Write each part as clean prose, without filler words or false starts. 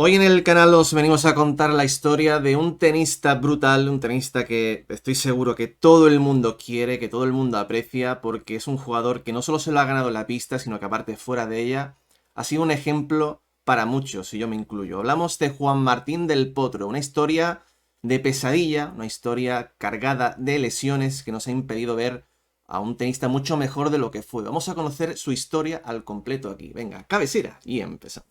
Hoy en el canal os venimos a contar la historia de un tenista brutal, un tenista que estoy seguro que todo el mundo quiere, que todo el mundo aprecia, porque es un jugador que no solo se lo ha ganado en la pista, sino que aparte fuera de ella, ha sido un ejemplo para muchos, y yo me incluyo. Hablamos de Juan Martín del Potro, una historia de pesadilla, una historia cargada de lesiones que nos ha impedido ver a un tenista mucho mejor de lo que fue. Vamos a conocer su historia al completo aquí. Venga, cabecera, y empezamos.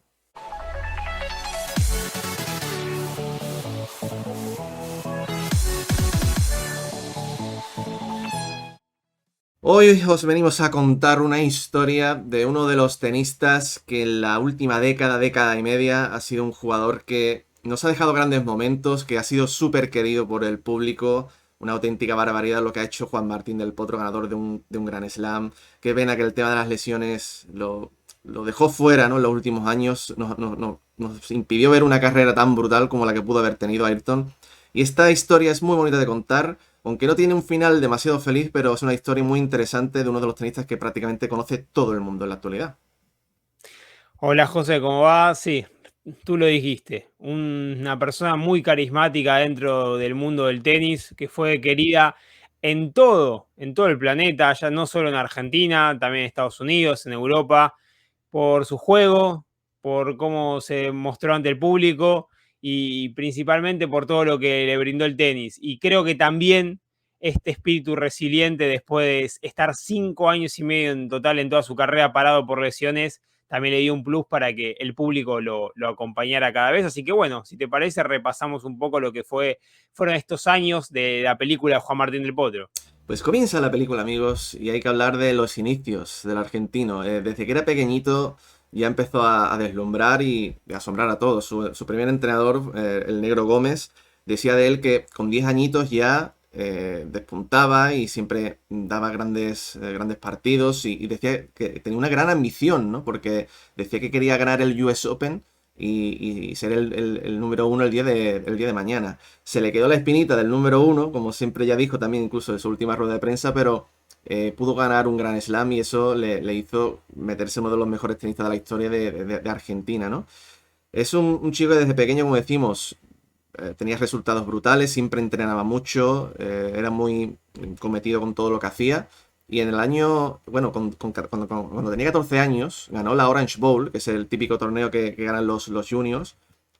Hoy os venimos a contar una historia de uno de los tenistas que en la última década y media ha sido un jugador que nos ha dejado grandes momentos, que ha sido súper querido por el público, una auténtica barbaridad lo que ha hecho Juan Martín del Potro, ganador de un Gran Slam. Qué pena que el tema de las lesiones lo dejó fuera, ¿no? En los últimos años nos impidió ver una carrera tan brutal como la que pudo haber tenido Ayrton. Y esta historia es muy bonita de contar. Aunque no tiene un final demasiado feliz, pero es una historia muy interesante de uno de los tenistas que prácticamente conoce todo el mundo en la actualidad. Hola José, ¿cómo va? Sí, tú lo dijiste, una persona muy carismática dentro del mundo del tenis, que fue querida en todo el planeta, ya no solo en Argentina, también en Estados Unidos, en Europa, por su juego, por cómo se mostró ante el público y principalmente por todo lo que le brindó el tenis. Y creo que también este espíritu resiliente después de estar 5 años y medio en total en toda su carrera parado por lesiones, también le dio un plus para que el público lo acompañara cada vez. Así que bueno, si te parece, repasamos un poco lo que fueron estos años de la película Juan Martín del Potro. Pues comienza la película, amigos, y hay que hablar de los inicios del argentino. Desde que era pequeñito ya empezó a deslumbrar y a asombrar a todos. Su primer entrenador, el Negro Gómez, decía de él que con 10 añitos ya despuntaba y siempre daba grandes partidos y decía que tenía una gran ambición, ¿no? Porque decía que quería ganar el US Open y ser el número uno el día de mañana. Se le quedó la espinita del número uno, como siempre ya dijo también incluso en su última rueda de prensa, pero pudo ganar un Gran Slam y eso le hizo meterse en uno de los mejores tenistas de la historia de Argentina, ¿no? Es un chico que desde pequeño, como decimos, tenía resultados brutales, siempre entrenaba mucho, era muy cometido con todo lo que hacía. Y en el año, bueno, cuando tenía 14 años, ganó la Orange Bowl, que es el típico torneo que ganan los juniors.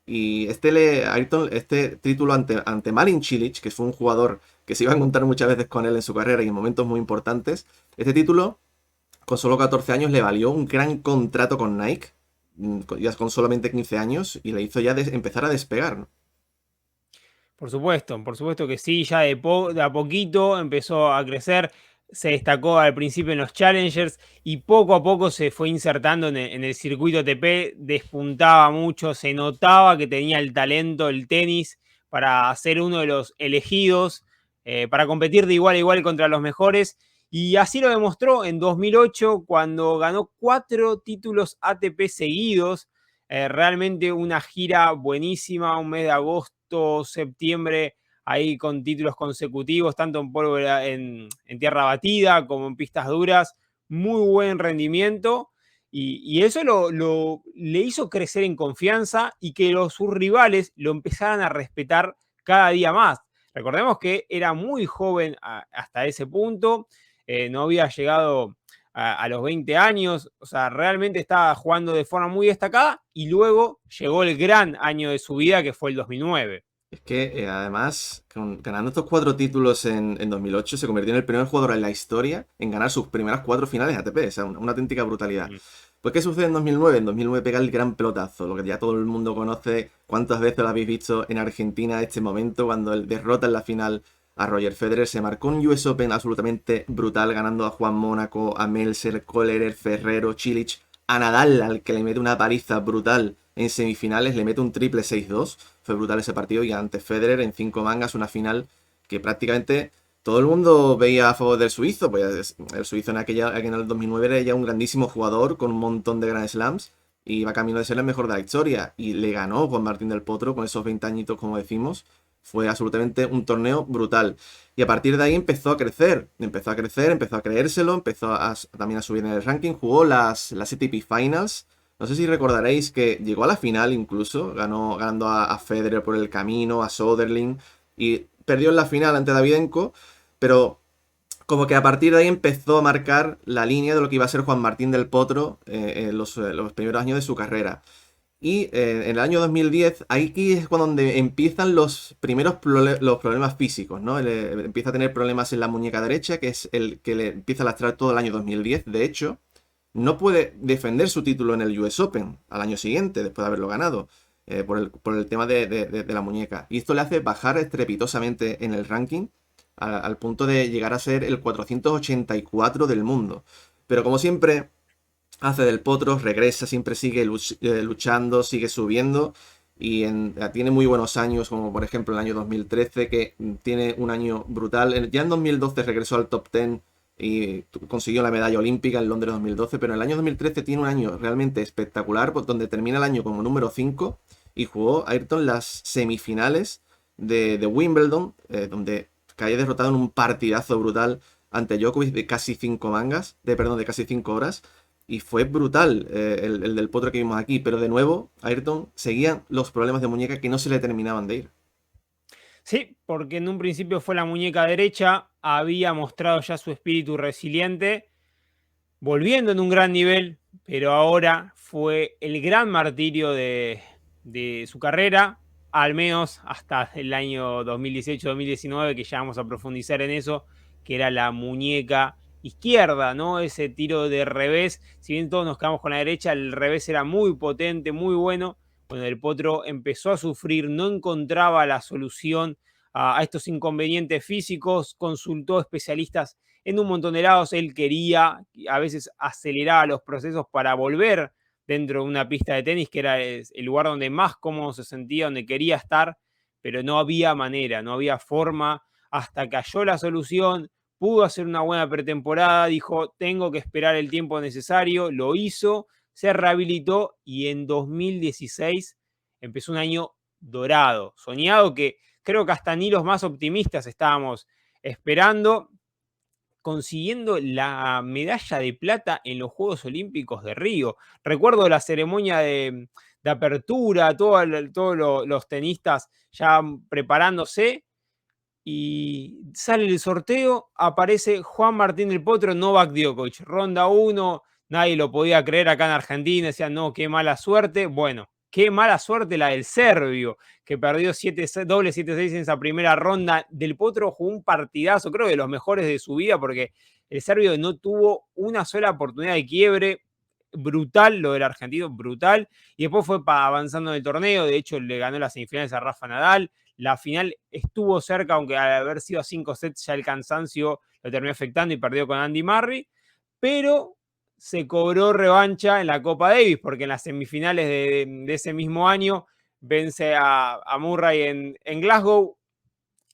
Y Ayrton, este título ante Marin Cilic, que fue un jugador que se iba a encontrar muchas veces con él en su carrera y en momentos muy importantes, este título, con solo 14 años, le valió un gran contrato con Nike, ya con solamente 15 años, y le hizo ya empezar a despegar, ¿no? Por supuesto que sí, ya de a poquito empezó a crecer, se destacó al principio en los Challengers y poco a poco se fue insertando en el circuito ATP, despuntaba mucho, se notaba que tenía el talento, el tenis, para ser uno de los elegidos, para competir de igual a igual contra los mejores. Y así lo demostró en 2008 cuando ganó 4 títulos ATP seguidos, realmente una gira buenísima, un mes de agosto, septiembre, ahí con títulos consecutivos, tanto en pólvora, en tierra batida como en pistas duras. Muy buen rendimiento. Y eso le hizo crecer en confianza y que sus rivales lo empezaran a respetar cada día más. Recordemos que era muy joven hasta ese punto, no había llegado a los 20 años, o sea, realmente estaba jugando de forma muy destacada y luego llegó el gran año de su vida que fue el 2009. Es que además, ganando estos 4 títulos en 2008, se convirtió en el primer jugador en la historia en ganar sus primeras 4 finales ATP. O sea, una auténtica brutalidad. Mm. Pues, ¿qué sucede en 2009? En 2009 pega el gran pelotazo, lo que ya todo el mundo conoce. ¿Cuántas veces lo habéis visto en Argentina este momento cuando él derrota en la final a Roger Federer? Se marcó un US Open absolutamente brutal, ganando a Juan Mónaco, a Melzer, Kollerer, Ferrero, Cilic, a Nadal, al que le mete una paliza brutal en semifinales, le mete un triple 6-2. Fue brutal ese partido y ante Federer en 5 mangas, una final que prácticamente todo el mundo veía a favor del suizo. Pues el suizo en el 2009 era ya un grandísimo jugador con un montón de Grand Slams y iba camino de ser el mejor de la historia. Y le ganó Juan Martín del Potro con esos 20 añitos, como decimos. Fue absolutamente un torneo brutal. Y a partir de ahí empezó a crecer, empezó a creérselo, también a subir en el ranking. Jugó las ATP Finals, No sé si recordaréis que llegó a la final incluso, ganando a Federer por el camino, a Soderling, y perdió en la final ante Davidenko, pero como que a partir de ahí empezó a marcar la línea de lo que iba a ser Juan Martín del Potro en los primeros años de su carrera. Y en el año 2010, aquí es cuando donde empiezan los primeros los problemas físicos, ¿no? Él, empieza a tener problemas en la muñeca derecha, que es el que le empieza a lastrar todo el año 2010. De hecho, no puede defender su título en el US Open al año siguiente, después de haberlo ganado, por el tema de la muñeca. Y esto le hace bajar estrepitosamente en el ranking, al punto de llegar a ser el 484 del mundo. Pero como siempre hace del potro, regresa, siempre sigue luchando, sigue subiendo y tiene muy buenos años, como por ejemplo el año 2013, que tiene un año brutal. Ya en 2012 regresó al top 10 y consiguió la medalla olímpica en Londres 2012, pero en el año 2013 tiene un año realmente espectacular, donde termina el año como número 5 y jugó Ayrton las semifinales de Wimbledon, donde cae derrotado en un partidazo brutal ante Djokovic de casi 5 mangas, de casi 5 horas. Y fue brutal el del potro que vimos aquí, pero de nuevo, Ayrton seguían los problemas de muñeca que no se le terminaban de ir. Sí, porque en un principio fue la muñeca derecha, había mostrado ya su espíritu resiliente, volviendo en un gran nivel, pero ahora fue el gran martirio de su carrera, al menos hasta el año 2018-2019, que ya vamos a profundizar en eso, que era la muñeca izquierda, ¿no? Ese tiro de revés, si bien todos nos quedamos con la derecha, el revés era muy potente, muy bueno. Bueno, el Potro empezó a sufrir, no encontraba la solución a estos inconvenientes físicos, consultó especialistas en un montón de lados. Él quería, a veces aceleraba los procesos para volver dentro de una pista de tenis, que era el lugar donde más cómodo se sentía, donde quería estar, pero no había manera, no había forma, hasta que halló la solución, pudo hacer una buena pretemporada, dijo, tengo que esperar el tiempo necesario, lo hizo, se rehabilitó y en 2016 empezó un año dorado, soñado, que creo que hasta ni los más optimistas estábamos esperando, consiguiendo la medalla de plata en los Juegos Olímpicos de Río. Recuerdo la ceremonia de apertura, todos los tenistas ya preparándose, y sale el sorteo, aparece Juan Martín del Potro, Novak Djokovic, ronda 1, nadie lo podía creer acá en Argentina, decían, no, qué mala suerte. Bueno, qué mala suerte la del serbio, que perdió doble 7-6 en esa primera ronda. Del Potro jugó un partidazo, creo que de los mejores de su vida, porque el serbio no tuvo una sola oportunidad de quiebre. Brutal lo del argentino, brutal. Y después fue avanzando en el torneo, de hecho le ganó las semifinales a Rafa Nadal. La final estuvo cerca, aunque al haber sido a 5 sets ya el cansancio lo terminó afectando y perdió con Andy Murray, pero se cobró revancha en la Copa Davis, porque en las semifinales de ese mismo año vence a Murray en Glasgow,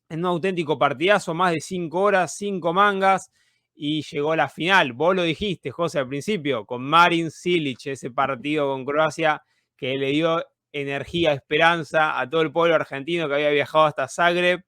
en un auténtico partidazo, más de 5 horas, 5 mangas, y llegó a la final. Vos lo dijiste, José, al principio, con Marin Cilic, ese partido con Croacia que le dio energía, esperanza a todo el pueblo argentino que había viajado hasta Zagreb,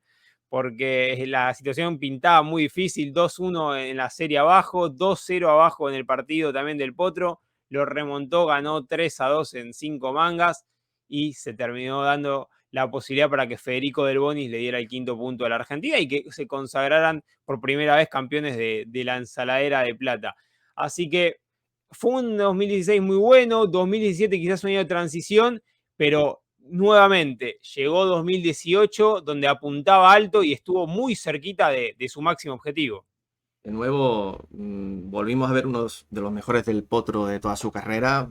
porque la situación pintaba muy difícil, 2-1 en la serie abajo, 2-0 abajo en el partido también del Potro, lo remontó, ganó 3-2 en 5 mangas y se terminó dando la posibilidad para que Federico Del Bonis le diera el quinto punto a la Argentina y que se consagraran por primera vez campeones de la ensaladera de plata. Así que fue un 2016 muy bueno, 2017 quizás un año de transición, pero nuevamente llegó 2018 donde apuntaba alto y estuvo muy cerquita de su máximo objetivo. De nuevo, volvimos a ver unos de los mejores del potro de toda su carrera.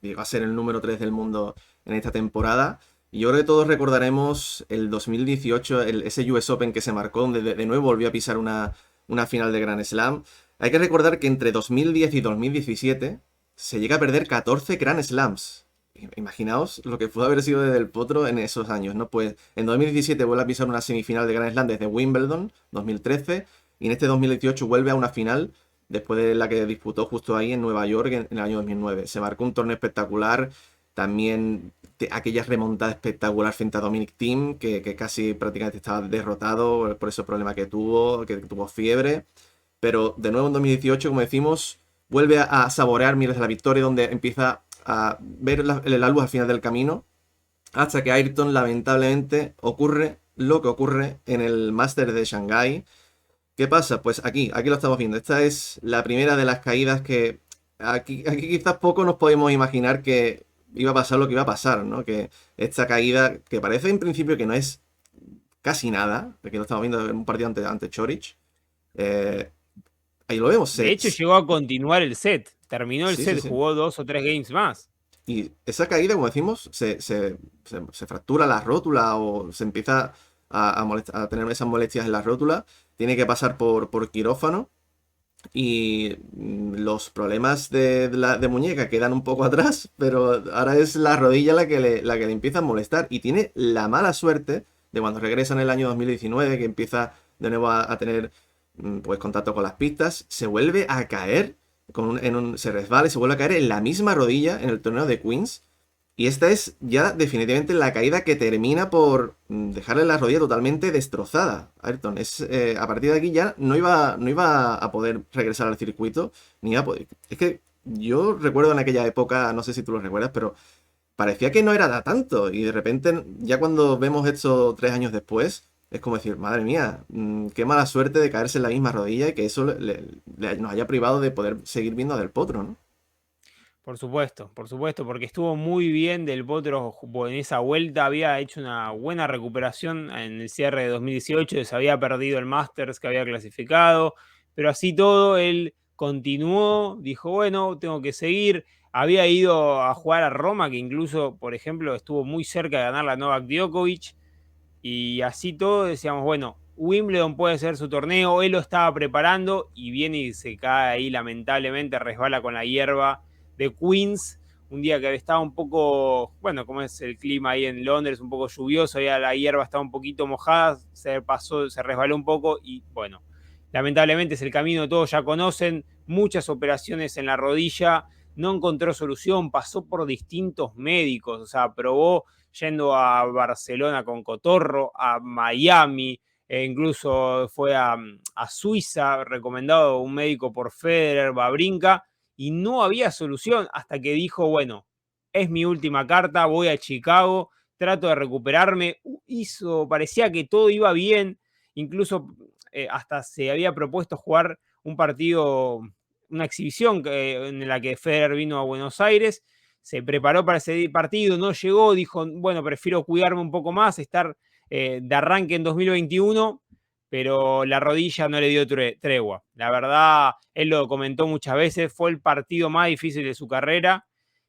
Llegó a ser el número 3 del mundo en esta temporada. Y yo creo que todos recordaremos el 2018, ese US Open que se marcó, donde de nuevo volvió a pisar una final de Grand Slam. Hay que recordar que entre 2010 y 2017 se llega a perder 14 Grand Slams. Imaginaos lo que pudo haber sido desde el potro en esos años, ¿no? Pues en 2017 vuelve a pisar una semifinal de Grand Slam desde Wimbledon, 2013, y en este 2018 vuelve a una final después de la que disputó justo ahí en Nueva York en el año 2009. Se marcó un torneo espectacular, también aquella remontada espectacular frente a Dominic Thiem, que casi prácticamente estaba derrotado por ese problema que tuvo fiebre. Pero de nuevo en 2018, como decimos, vuelve a saborear miles de la victoria, donde empieza a ver la luz al final del camino, hasta que Ayrton lamentablemente ocurre lo que ocurre en el Máster de Shanghái. ¿Qué pasa? Pues aquí lo estamos viendo. Esta es la primera de las caídas que aquí quizás poco nos podemos imaginar que iba a pasar lo que iba a pasar, ¿no? Que esta caída, que parece en principio que no es casi nada, porque lo estamos viendo en un partido ante Chorich, eh, ahí lo vemos. De hecho, llegó a continuar el set. Terminó el Sí, sí, set, sí. jugó 2 o 3 games más. Y esa caída, como decimos, se fractura la rótula o se empieza a tener esas molestias en la rótula. Tiene que pasar por quirófano. Y los problemas de muñeca quedan un poco atrás, pero ahora es la rodilla la que le empieza a molestar. Y tiene la mala suerte de cuando regresa en el año 2019, que empieza de nuevo a tener pues contacto con las pistas, se vuelve a caer, se resbala y se vuelve a caer en la misma rodilla en el torneo de Queens. Y esta es ya definitivamente la caída que termina por dejarle la rodilla totalmente destrozada. Ayrton, a partir de aquí ya no iba a poder regresar al circuito, ni iba a poder. Es que yo recuerdo en aquella época, no sé si tú lo recuerdas, pero parecía que no era tanto. Y de repente, ya cuando vemos esto 3 años después, es como decir, madre mía, qué mala suerte de caerse en la misma rodilla y que eso nos haya privado de poder seguir viendo a Del Potro, ¿no? Por supuesto, porque estuvo muy bien Del Potro en esa vuelta, había hecho una buena recuperación en el cierre de 2018, se había perdido el Masters que había clasificado, pero así todo él continuó, dijo, bueno, tengo que seguir, había ido a jugar a Roma, que incluso, por ejemplo, estuvo muy cerca de ganar la Novak Djokovic, y así todo decíamos, bueno, Wimbledon puede ser su torneo, él lo estaba preparando y viene y se cae ahí lamentablemente, resbala con la hierba de Queens, un día que estaba un poco, bueno, como es el clima ahí en Londres, un poco lluvioso, ya la hierba estaba un poquito mojada, se resbaló un poco y bueno, lamentablemente es el camino, todos ya conocen, muchas operaciones en la rodilla, no encontró solución, pasó por distintos médicos, o sea, probó yendo a Barcelona con Cotorro, a Miami, e incluso fue a Suiza, recomendado un médico por Federer, Babrinka, y no había solución hasta que dijo, bueno, es mi última carta, voy a Chicago, trato de recuperarme, parecía que todo iba bien, incluso hasta se había propuesto jugar un partido, una exhibición en la que Federer vino a Buenos Aires, se preparó para ese partido, no llegó, dijo, bueno, prefiero cuidarme un poco más, estar de arranque en 2021, pero la rodilla no le dio tregua. La verdad, él lo comentó muchas veces, fue el partido más difícil de su carrera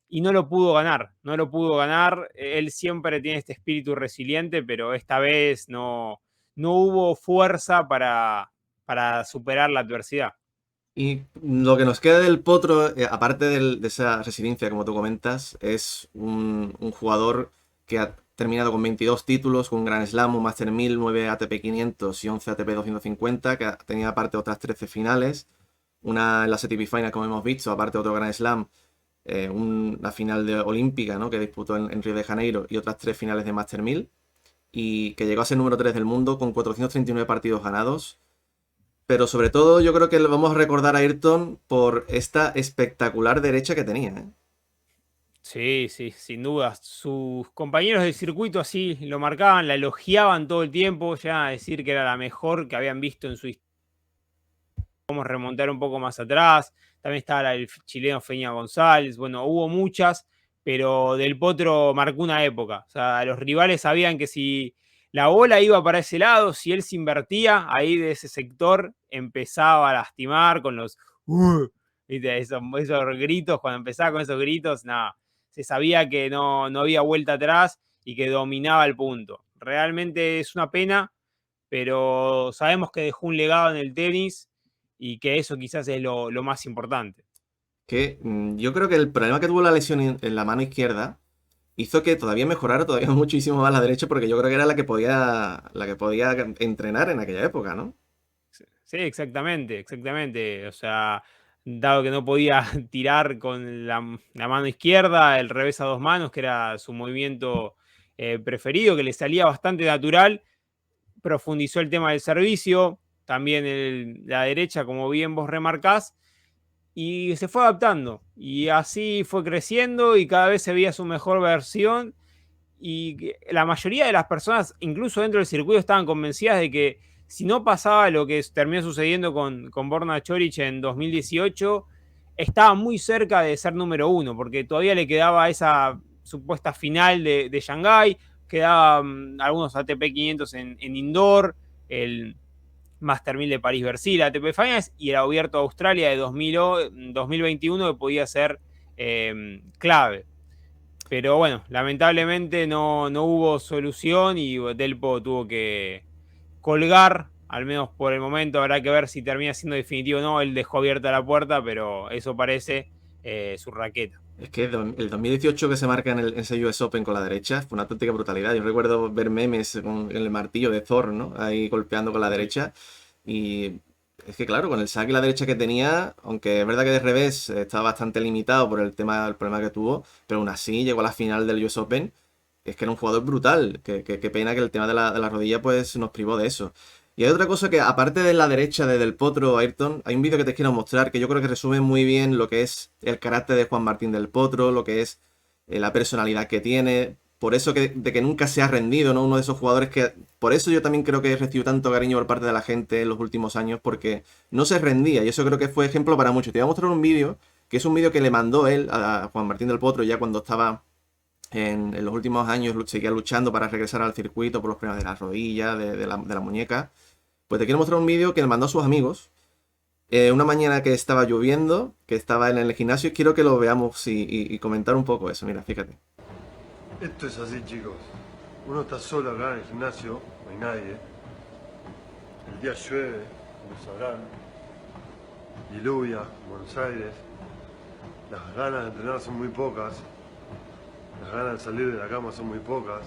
y no lo pudo ganar, no lo pudo ganar. Él siempre tiene este espíritu resiliente, pero esta vez no hubo fuerza para superar la adversidad. Y lo que nos queda del Potro, aparte de esa residencia, como tú comentas, es un jugador que ha terminado con 22 títulos, con un Grand Slam, un Master 1000, 9 ATP 500 y 11 ATP 250, que tenía aparte otras 13 finales, una en la ATP Final, como hemos visto, aparte otro Grand Slam, una final de olímpica, ¿no? Que disputó en Río de Janeiro y otras 3 finales de Master 1000, y que llegó a ser número 3 del mundo con 439 partidos ganados. Pero sobre todo yo creo que le vamos a recordar a Ayrton por esta espectacular derecha que tenía, ¿eh? Sí, sí, sin duda. Sus compañeros del circuito así lo marcaban, la elogiaban todo el tiempo, ya a decir que era la mejor que habían visto en su historia. Vamos a remontar un poco más atrás. También estaba el chileno Feña González. Bueno, hubo muchas, pero Del Potro marcó una época. O sea, los rivales sabían que si la bola iba para ese lado, si él se invertía, ahí de ese sector empezaba a lastimar con los ¿viste? Esos gritos, cuando empezaba con esos gritos, nada, se sabía que no había vuelta atrás y que dominaba el punto. Realmente es una pena, pero sabemos que dejó un legado en el tenis y que eso quizás es lo más importante. Que yo creo que el problema que tuvo la lesión en la mano izquierda hizo que todavía mejorara todavía muchísimo más la derecha, porque yo creo que era la que podía entrenar en aquella época, ¿no? Sí, exactamente, exactamente. O sea, dado que no podía tirar con la mano izquierda, el revés a dos manos, que era su movimiento preferido, que le salía bastante natural, profundizó el tema del servicio, también la derecha, como bien vos remarcás, y se fue adaptando. Y así fue creciendo y cada vez se veía su mejor versión. Y la mayoría de las personas, incluso dentro del circuito, estaban convencidas de que si no pasaba lo que terminó sucediendo con Borna Choric en 2018, estaba muy cerca de ser número uno, porque todavía le quedaba esa supuesta final de Shanghái, quedaban algunos ATP 500 en indoor, el Master 1000 de París-Bercy, la ATP Finals y el Abierto de Australia de 2021 que podía ser clave. Pero bueno, lamentablemente no hubo solución y Delpo tuvo que colgar, al menos por el momento. Habrá que ver si termina siendo definitivo o no. Él dejó abierta la puerta, pero eso parece su raqueta. Es que el 2018 que se marca en ese US Open con la derecha fue una auténtica brutalidad. Yo recuerdo ver memes con el martillo de Thor, ¿no? Ahí golpeando con la derecha. Y es que claro, con el saque y la derecha que tenía, aunque es verdad que de revés estaba bastante limitado por el problema que tuvo, pero aún así llegó a la final del US Open. Es que era un jugador brutal. Qué pena que el tema de la rodilla pues nos privó de eso. Y hay otra cosa que, aparte de la derecha de Del Potro, Ayrton, hay un vídeo que te quiero mostrar que yo creo que resume muy bien lo que es el carácter de Juan Martín Del Potro, lo que es la personalidad que tiene. Por eso de que nunca se ha rendido, ¿no? Uno de esos jugadores que... Por eso yo también creo que recibió tanto cariño por parte de la gente en los últimos años, porque no se rendía. Y eso creo que fue ejemplo para muchos. Te voy a mostrar un vídeo, que es un vídeo que le mandó él a Juan Martín Del Potro ya cuando estaba en los últimos años, seguía luchando para regresar al circuito por los problemas de la rodilla, de la muñeca. Pues te quiero mostrar un vídeo que le mandó a sus amigos. Una mañana que estaba lloviendo, que estaba en el gimnasio, y quiero que lo veamos y comentar un poco eso. Mira, fíjate. Esto es así, chicos. Uno está solo acá en el gimnasio, no hay nadie. El día llueve, como sabrán. Diluvia, Buenos Aires. Las ganas de entrenar son muy pocas. Las ganas de salir de la cama son muy pocas.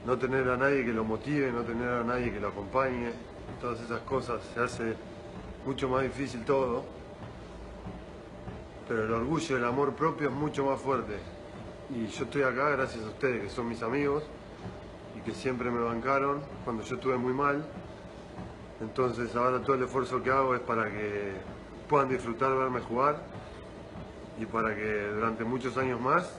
No tener a nadie que lo motive, no tener a nadie que lo acompañe, todas esas cosas se hace mucho más difícil todo. Pero el orgullo y el amor propio es mucho más fuerte. Y yo estoy acá gracias a ustedes, que son mis amigos y que siempre me bancaron cuando yo estuve muy mal. Entonces ahora todo el esfuerzo que hago es para que puedan disfrutar verme jugar y para que durante muchos años más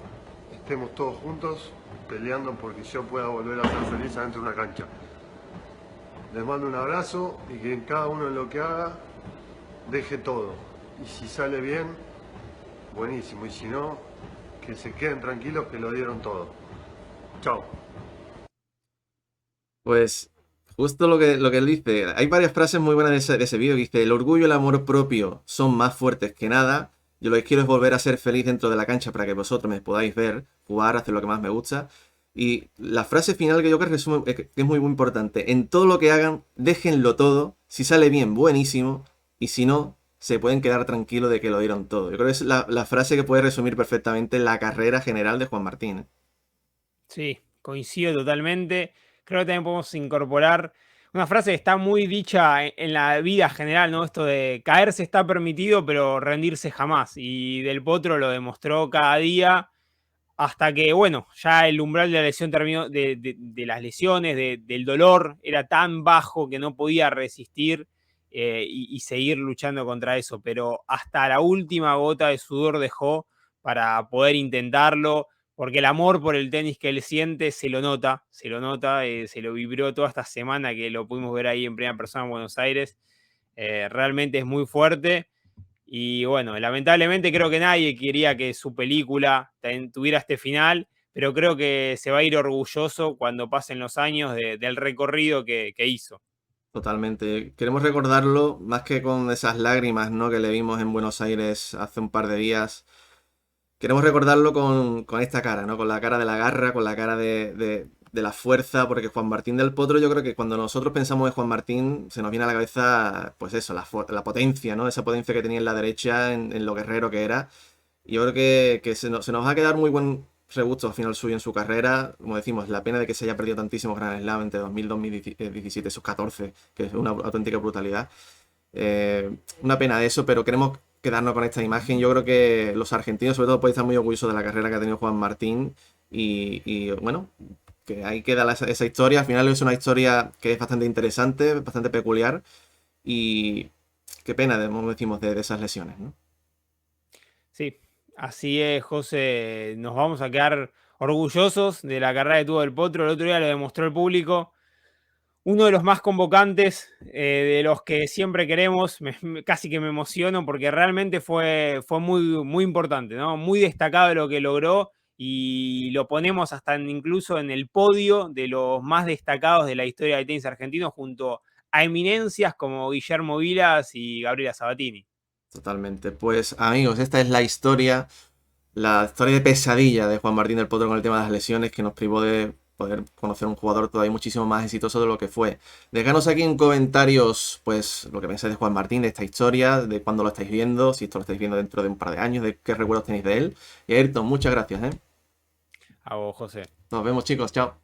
estemos todos juntos peleando porque yo pueda volver a ser feliz adentro de una cancha. Les mando un abrazo y que cada uno en lo que haga deje todo. Y si sale bien, buenísimo. Y si no, que se queden tranquilos que lo dieron todo. Chao. Pues justo lo que él dice. Hay varias frases muy buenas de ese vídeo que dice: el orgullo y el amor propio son más fuertes que nada. Yo lo que quiero es volver a ser feliz dentro de la cancha para que vosotros me podáis ver, jugar, hacer lo que más me gusta. Y la frase final que yo creo que resume, que es muy, muy importante. En todo lo que hagan, déjenlo todo. Si sale bien, buenísimo. Y si no, se pueden quedar tranquilos de que lo dieron todo. Yo creo que es la frase que puede resumir perfectamente la carrera general de Juan Martín, ¿eh? Sí, coincido totalmente. Creo que también podemos incorporar una frase que está muy dicha en la vida general, ¿no? Esto de caerse está permitido, pero rendirse jamás. Y Del Potro lo demostró cada día hasta que, bueno, ya el umbral de la lesión terminó, de las lesiones, del dolor, era tan bajo que no podía resistir y seguir luchando contra eso. Pero hasta la última gota de sudor dejó para poder intentarlo, porque el amor por el tenis que él siente se lo nota, se lo vibró toda esta semana que lo pudimos ver ahí en primera persona en Buenos Aires. Realmente es muy fuerte. Y bueno, lamentablemente creo que nadie quería que su película tuviera este final, pero creo que se va a ir orgulloso cuando pasen los años del recorrido que hizo. Totalmente. Queremos recordarlo más que con esas lágrimas, ¿no? Que le vimos en Buenos Aires hace un par de días. Queremos recordarlo con esta cara, ¿no? Con la cara de la garra, con la cara de la fuerza, porque Juan Martín del Potro, yo creo que cuando nosotros pensamos en Juan Martín, se nos viene a la cabeza, pues eso, la potencia, ¿no? Esa potencia que tenía en la derecha, en lo guerrero que era. Y yo creo que se nos va a quedar muy buen regusto al final suyo en su carrera. Como decimos, la pena de que se haya perdido tantísimos Grand Slam entre 2000 y 2017, esos 14, que es una auténtica brutalidad. Una pena eso, pero queremos quedarnos con esta imagen. Yo creo que los argentinos, sobre todo, pueden estar muy orgullosos de la carrera que ha tenido Juan Martín. Y bueno, que ahí queda esa historia. Al final es una historia que es bastante interesante, bastante peculiar. Y qué pena, como decimos, de esas lesiones, ¿no? Sí, así es, José. Nos vamos a quedar orgullosos de la carrera que tuvo Del Potro. El otro día lo demostró el público. Uno de los más convocantes, de los que siempre queremos, casi que me emociono porque realmente fue muy, muy importante, ¿no? Muy destacado lo que logró y lo ponemos hasta incluso en el podio de los más destacados de la historia del tenis argentino junto a eminencias como Guillermo Vilas y Gabriela Sabatini. Totalmente. Pues amigos, esta es la historia de pesadilla de Juan Martín del Potro con el tema de las lesiones que nos privó de poder conocer un jugador todavía muchísimo más exitoso de lo que fue. Dejadnos aquí en comentarios, pues, lo que pensáis de Juan Martín, de esta historia, de cuándo lo estáis viendo, si esto lo estáis viendo dentro de un par de años, de qué recuerdos tenéis de él. Y Ayrton, muchas gracias, ¿eh? A vos, José. Nos vemos, chicos, chao.